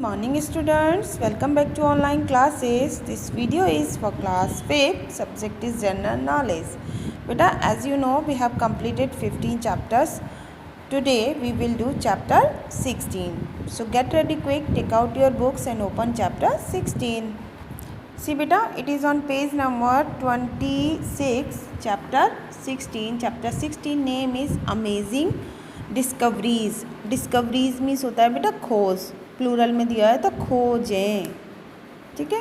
Morning students, welcome back to online classes. This video is for class 5th, subject is general knowledge. Beta, as you know, we have completed 15 chapters. Today we will do chapter 16. So get ready quick, take out your books and open chapter 16. See beta, it is on page number 26, chapter 16. Chapter 16 name is Amazing Discoveries. Discoveries means होता है बेटा खोज, plural में दिया है तो खोजें, ठीक है,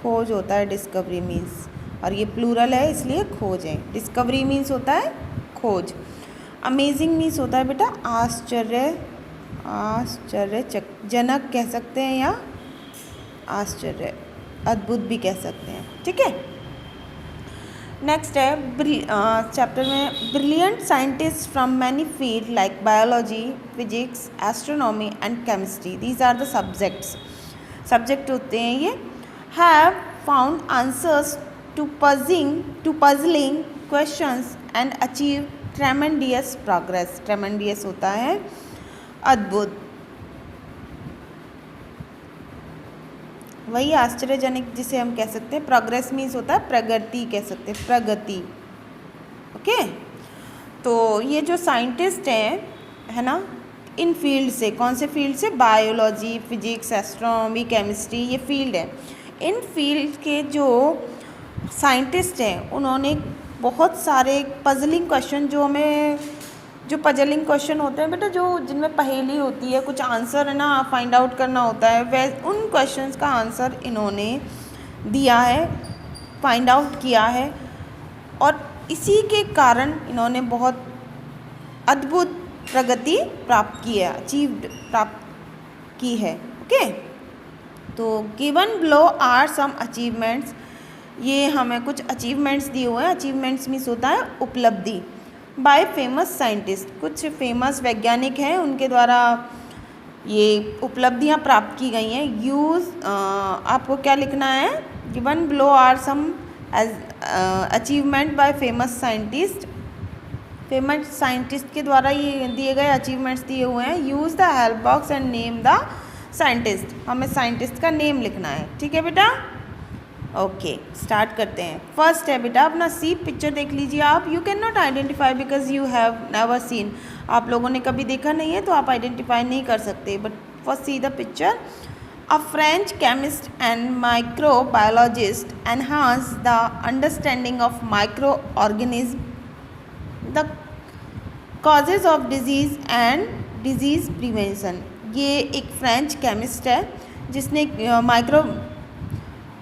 खोज होता है डिस्कवरी मीन्स, और ये प्लूरल है इसलिए खोजें. डिस्कवरी मीन्स होता है खोज. अमेजिंग मीन्स होता है बेटा आश्चर्यजनक कह सकते हैं या आश्चर्य अद्भुत भी कह सकते हैं, ठीक है. नेक्स्ट है चैप्टर में brilliant scientist from many field like biology, physics, astronomy and chemistry, these are the subject होते हैं ये. Have found answers to puzzling questions and achieve tremendous progress. Tremendous होता है अद्भुत, वही आश्चर्यजनक जिसे हम कह सकते हैं. प्रोग्रेस मीन्स होता है प्रगति, कह सकते हैं प्रगति, ओके. तो ये जो साइंटिस्ट हैं है ना, इन फील्ड से, कौन से फील्ड से, बायोलॉजी, फिजिक्स, एस्ट्रोनॉमी, केमिस्ट्री, ये फील्ड है. इन फील्ड के जो साइंटिस्ट हैं उन्होंने बहुत सारे पजलिंग क्वेश्चन, जो पजलिंग क्वेश्चन होते हैं बेटा, जो जिनमें पहेली होती है, कुछ आंसर है ना फाइंड आउट करना होता है, वह उन क्वेश्चंस का आंसर इन्होंने दिया है, फाइंड आउट किया है, और इसी के कारण इन्होंने बहुत अद्भुत प्रगति प्राप्त की है, प्राप्त की है, ओके. तो given below are some achievements, ये हमें कुछ अचीवमेंट्स दिए हुए हैं. अचीवमेंट्स मीन्स होता है उपलब्धि. बाय फेमस साइंटिस्ट, कुछ फेमस वैज्ञानिक हैं उनके द्वारा ये उपलब्धियां प्राप्त की गई हैं. आपको क्या लिखना है, given below are some achievement by famous scientist. Famous scientist के द्वारा ये दिए गए अचीवमेंट्स दिए हुए हैं. Use the help box and name the scientist, हमें साइंटिस्ट का नेम लिखना है, ठीक है बेटा. ओके, स्टार्ट करते हैं. फर्स्ट है बेटा अपना सी पिक्चर देख लीजिए आप. You can not identify because you have never seen, आप लोगों ने कभी देखा नहीं है तो आप आइडेंटिफाई नहीं कर सकते. But first C the picture. A French chemist and microbiologist enhance the understanding of micro organism, the causes of disease and disease prevention. ये एक फ्रेंच केमिस्ट है जिसने माइक्रो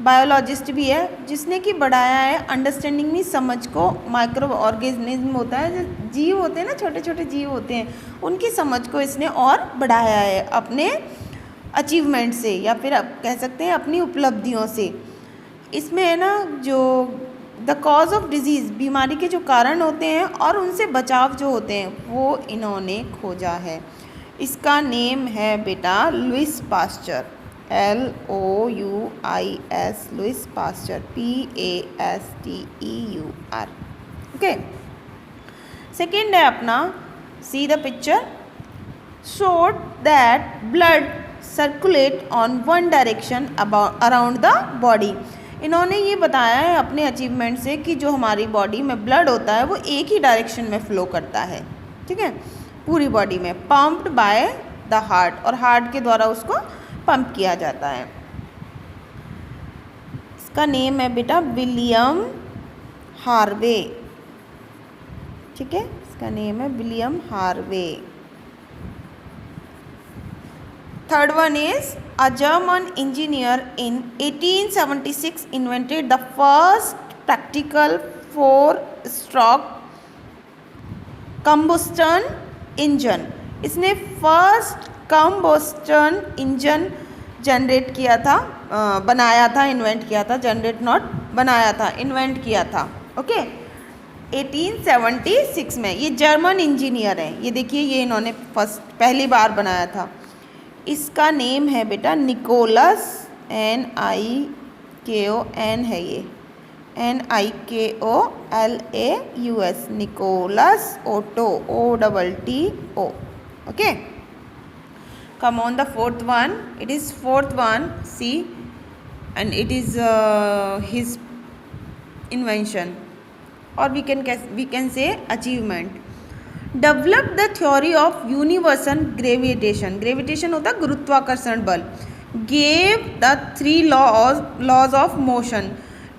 बायोलॉजिस्ट भी है, जिसने कि बढ़ाया है अंडरस्टैंडिंग में समझ को. माइक्रो ऑर्गेनिज्म होता है, जीव होते हैं ना, छोटे छोटे जीव होते हैं, उनकी समझ को इसने और बढ़ाया है अपने अचीवमेंट से, या फिर आप कह सकते हैं अपनी उपलब्धियों से. इसमें है ना जो द कॉज ऑफ डिजीज़, बीमारी के जो कारण होते हैं और उनसे बचाव जो होते हैं वो इन्होंने खोजा है. इसका नेम है बेटा Louis Pasteur, LOUIS, Louis Pasteur, PASTEUR, okay. Second है अपना see the picture. Showed that blood circulate on one direction around the body. इन्होंने ये बताया है अपने अचीवमेंट से कि जो हमारी बॉडी में ब्लड होता है वो एक ही डायरेक्शन में फ्लो करता है, ठीक है, पूरी बॉडी में. पम्प्ड बाय द हार्ट, और हार्ट के द्वारा उसको पंप किया जाता है. इसका नेम है बेटा विलियम हार्वे, ठीक है, इसका नेम है William Harvey. Third one is a German engineer in 1876 invented the first practical 4-stroke combustion engine. इसने फर्स्ट कंबस्टन इंजन जनरेट किया था, बनाया था, इन्वेंट किया था, जनरेट नॉट बनाया था, इन्वेंट किया था, ओके. 1876 में. ये जर्मन इंजीनियर हैं, ये देखिए, ये इन्होंने पहली बार बनाया था. इसका नेम है बेटा निकोलस, NIKON है ये, NIKOLAUS, Nikolaus Otto, OTTO, okay. come on the fourth one. It is fourth one, see, and it is his invention, or we can say achievement. Develop the theory of universal gravitation. Gravitation होता है गुरुत्वाकर्षण बल. Gave the 3 laws of motion.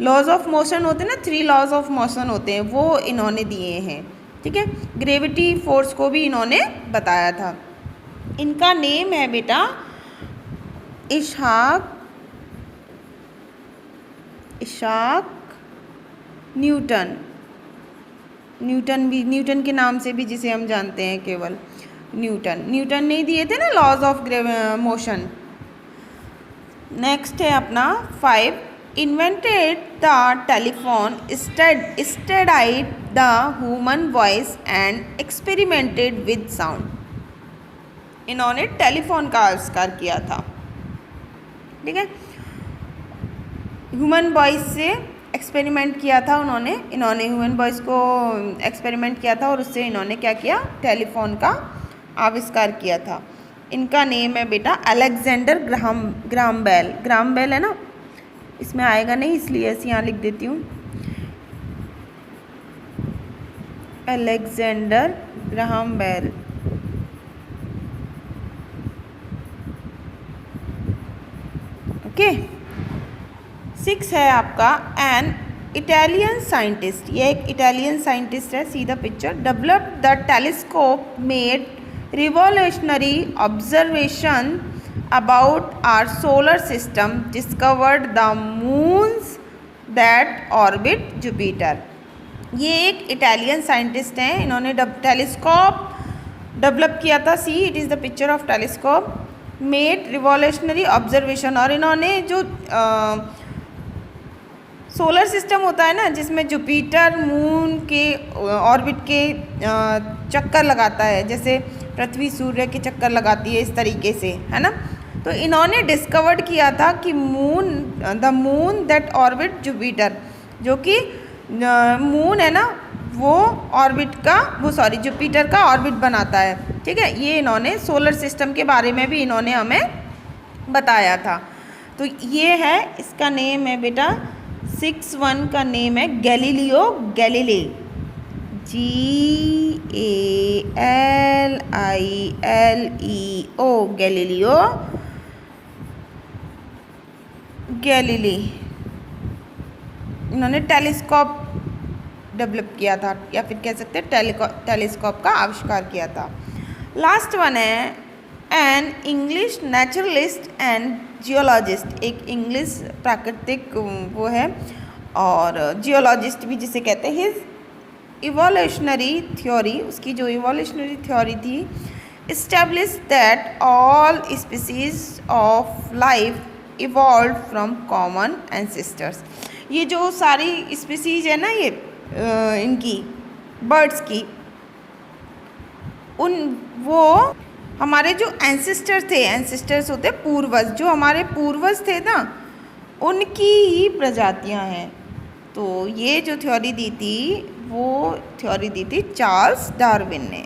Laws of motion होते हैं ना, 3 laws of motion होते हैं, वो इन्होंने दिए हैं. ठीक है, ग्रेविटी फोर्स को भी इन्होंने बताया था. इनका नेम है बेटा इशाक न्यूटन. न्यूटन के नाम से भी जिसे हम जानते हैं केवल न्यूटन ने दिए थे ना लॉज ऑफ मोशन. नेक्स्ट है अपना 5. Invented the telephone, studied the human voice and experimented with sound. इन्होंने टेलीफोन का आविष्कार किया था. ठीक है, ह्यूमन वॉइस से एक्सपेरिमेंट किया था इन्होंने ह्यूमन वॉइस को एक्सपेरिमेंट किया था और उससे इन्होंने क्या किया, टेलीफोन का आविष्कार किया था. इनका नेम है बेटा अलेक्जेंडर ग्राहम बेल है ना, इसमें आएगा नहीं इसलिए ऐसे यहाँ लिख देती हूँ, अलेक्जेंडर ग्राहम बेल. ओके. 6 है आपका एन इटालियन साइंटिस्ट. ये एक इटालियन साइंटिस्ट है, सी the picture. Develop the telescope, made revolutionary observation about our solar system, discovered the moons that orbit Jupiter. ये एक इटालियन साइंटिस्ट हैं, इन्होंने टेलीस्कोप डेवलप किया था. See it is the picture of telescope. Made revolutionary observation, और इन्होंने जो solar system होता है ना जिसमें जुपिटर मून के ऑर्बिट के चक्कर लगाता है, जैसे पृथ्वी सूर्य के चक्कर लगाती है इस तरीके से, है ना. तो इन्होंने डिस्कवर्ड किया था कि the moon that orbit Jupiter, जो कि मून है ना वो जुपिटर का ऑर्बिट बनाता है. ठीक है, ये इन्होंने सोलर सिस्टम के बारे में भी इन्होंने हमें बताया था. तो ये है, इसका नेम है बेटा 6 का नेम है Galileo Galilei. GALILEO Galileo Galilei. इन्होंने टेलीस्कोप डेवलप किया था, या फिर कह सकते हैं टेलीस्कोप का आविष्कार किया था. लास्ट वन है an English naturalist and geologist. एक इंग्लिश प्राकृतिक वो है और जियोलॉजिस्ट भी जिसे कहते हैं. हिज इवोल्यूशनरी थ्योरी, उसकी जो इवोल्यूशनरी थ्योरी थी, establish that all species of life evolve from common ancestors. ये जो सारी स्पीसीज है ना, ये इनकी बर्ड्स की, वो हमारे जो एंसेस्टर्स होते पूर्वज, जो हमारे पूर्वज थे ना, उनकी ही प्रजातियां हैं. तो ये जो थ्योरी दी थी, वो थ्योरी दी थी चार्ल्स डार्विन ने.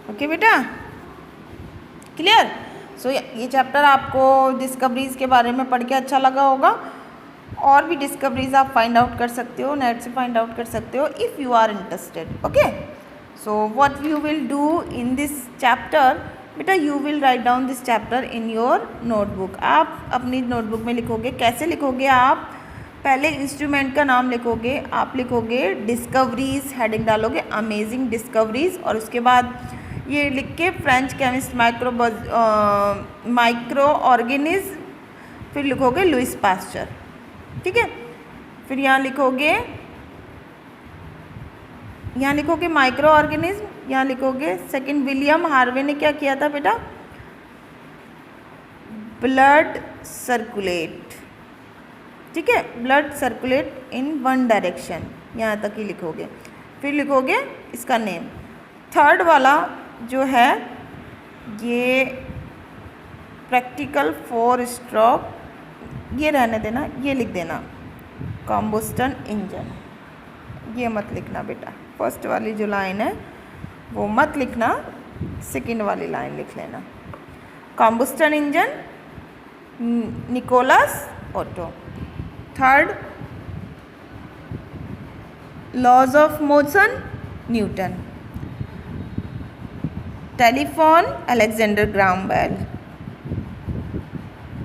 ओके बेटा, क्लियर. सो ये चैप्टर आपको डिस्कवरीज के बारे में पढ़ के अच्छा लगा होगा. और भी डिस्कवरीज आप फाइंड आउट कर सकते हो, नेट से फाइंड आउट कर सकते हो if you are interested. Okay, so what you will do in this chapter, बेटा you will write down this chapter in your notebook. आप अपनी नोटबुक में लिखोगे. कैसे लिखोगे आप, पहले इंस्ट्रूमेंट का नाम लिखोगे, आप लिखोगे डिस्कवरीज, हेडिंग डालोगे अमेजिंग डिस्कवरीज, और उसके बाद ये लिख के फ्रेंच केमिस्ट माइक्रो ऑर्गेनिज्म, फिर लिखोगे लुइस पास्चर. ठीक है, फिर यहाँ लिखोगे माइक्रो ऑर्गेनिज्म, यहाँ लिखोगे सेकंड विलियम हार्वे ने क्या किया था बेटा, ब्लड सर्कुलेट. ठीक है, blood circulate in one direction, यहाँ तक ही लिखोगे. फिर लिखोगे इसका नेम. थर्ड वाला जो है ये प्रैक्टिकल 4 स्ट्रोक, ये रहने देना, ये लिख देना कॉम्बस्टन इंजन, ये मत लिखना बेटा. फर्स्ट वाली जो लाइन है वो मत लिखना, सेकेंड वाली लाइन लिख लेना। Combustion engine Nicolas Otto. Third, laws of motion Newton. Telephone Alexander Graham Bell.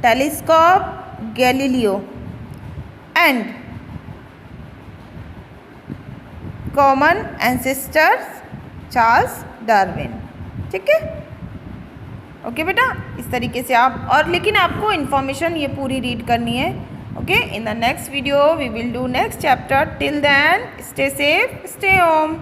Telescope Galileo and common ancestors Charles Darwin. ठीक है, ओके बेटा, इस तरीके से आप, और लेकिन आपको इन्फॉर्मेशन ये पूरी रीड करनी है। Okay, in the next video we will do next chapter. Till then stay safe, stay home.